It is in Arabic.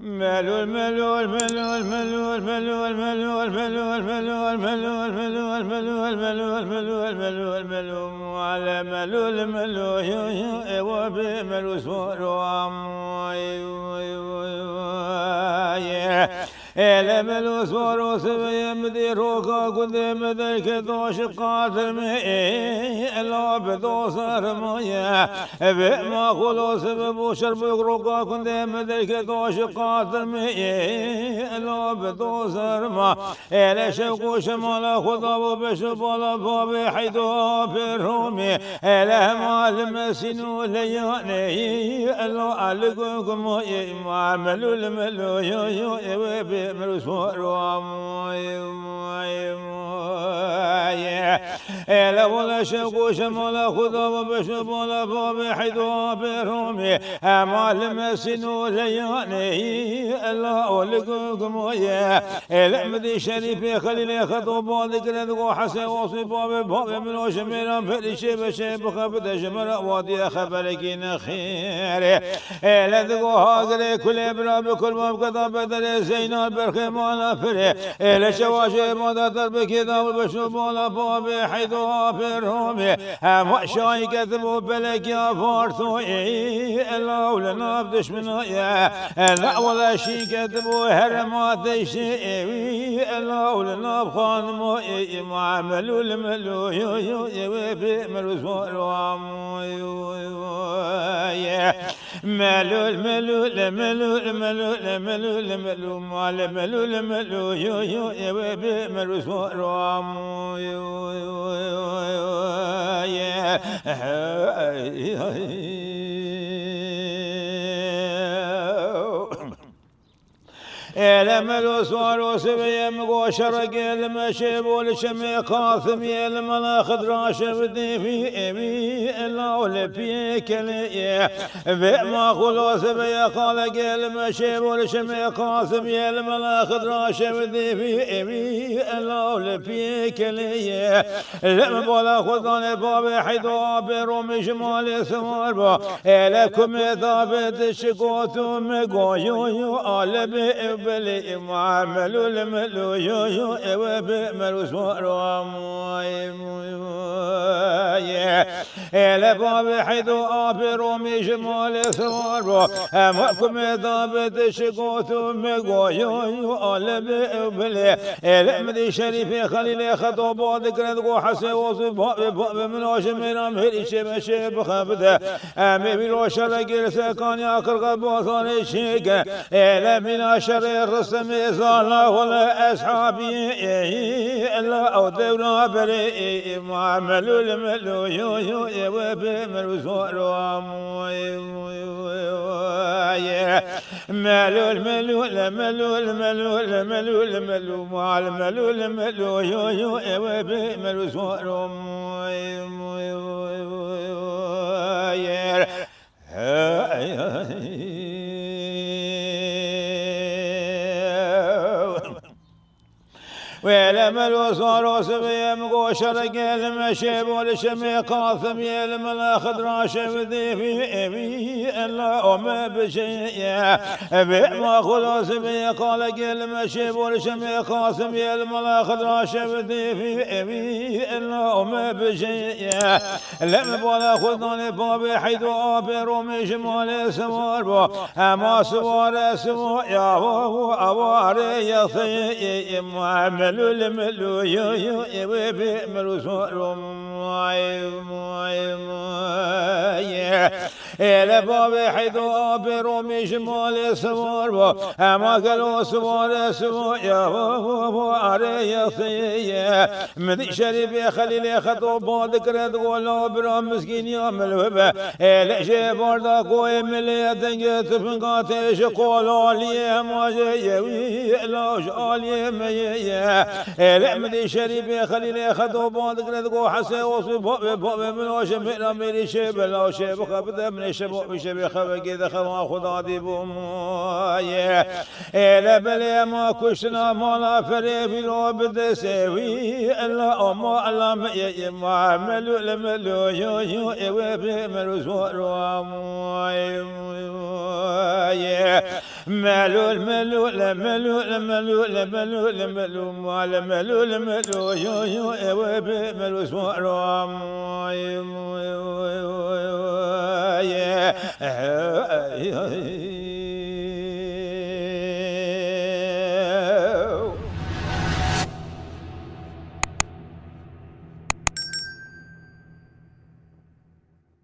ملول ملول ملول ملول ملول ملول ملول ملول ملول ملول ملول ملول ملول ملول ملول على ملول ملول يو يو وبي ملول سورو إلى ملو سورو سبي مديروكا قدام ذلك دوش قاتل مي إلا بدوس رمية بما خلوص ببوشر بقروكا قدام ذلك دوش قاتل مي إلا بدوس رما إلى شوكو شمال خدا وبشبال بابي حيدو بالرومي إلى مال مسينو لياني إلا ألقوكم ما ملو الملو يو يو مرسول إلا ولا شكو شمال خذا وبشبال بابي حيدو برومي أمال مسنو لياني إلا أولكم إلا مدي شريفي خليل خطو بادك ردقو حسن وصي بابي منو شميرا فرشي بشيب خبت شمرا وادي خبركين خير إلا دقو هاقري كل برا بكل مبقضا بدل زينا برخي مالا فري إلا شواشي مادا تربكي دام بشبال بابي حيدو برومي هم شاي كذبوا بلك يا فارثو إلا ولنا بدشمنا لا ولا شي كذبوا هرمات شيء إلا ولنا بخانمو معاملوا الملو يو يو يو بمرسول ملو الملو الملو الملو الملو الملو مال ملو الملو يو يو يو بمرسول إلى ملو صاروا سبي مقوشر قيل مشيب والشمي قاثم يل ملاخد راشب دي في إبي إلا ولبي كلي بما خلو سبي قال قيل مشيب والشمي قاثم يل ملاخد راشب دي في إبي إلا ولبي كلي لما بولا خذان بابي حيدو برومي شمالي سمار إلكم ثابت الشقوت مقويو يو آل بلي معاملو الملو يو يو بملو سوارو إلى بابي حيدو رومي شمال ثوارو أمكم ضابط شقوت مقويو يو آل بلي إلى مدي شريفي خليل خطو بادك ردقو حسي وصف بابي من وشميرام هرشي بشي بخبده أمي بلوشر قرسة كان ياكر قبوصان الشيك إلى من أشر الرسم إزالة ولا أصحابي إلا أو دولا بري معاملو الملو يو يو بملو سوارو ملو الملو الملو الملو الملو الملو مع الملو الملو يو يو بملو سوارو ولما صاروا سبي مقوشر قيل مشيب والشمي قاثم يلم الاخذ راشب ذي في ابي الا ام بشيء بما خلو سبي قال قيل مشيب والشمي قاثم يلم الاخذ راشب ذي في ابي الا ام بشيء لم بولا خذني بابي حيدو ابي رومي شمال سوار اما سوار سمو يا ابو اباري يا ثي معامل الملو يو يو يبي مرسول إلى بابي حيدو برومي شمال سوار أما قالوا سوار سوار يا بابو علي ثي من شريف خليل خطو بادك رد ولا برام مسكين يا ملوبة إلى شيء بردا قوي ملي تنجت فنقاتش قولوا لي ما جاي لا شالي مي إلى من شريف خليل خطو بادك رد حسي وصف بابي من وشم ميري شيب لا شيب خبده من شبو بشبي خبقي دخل خدا دي بوماي إلى بلي ما كشنا ما لا فري في لو بده سوي إلا أما الله ما ملو الملو يو يو بملو سوار ملول ملول ملول ملول ملول ملول مال ملول ملول يو يو ملول سوارم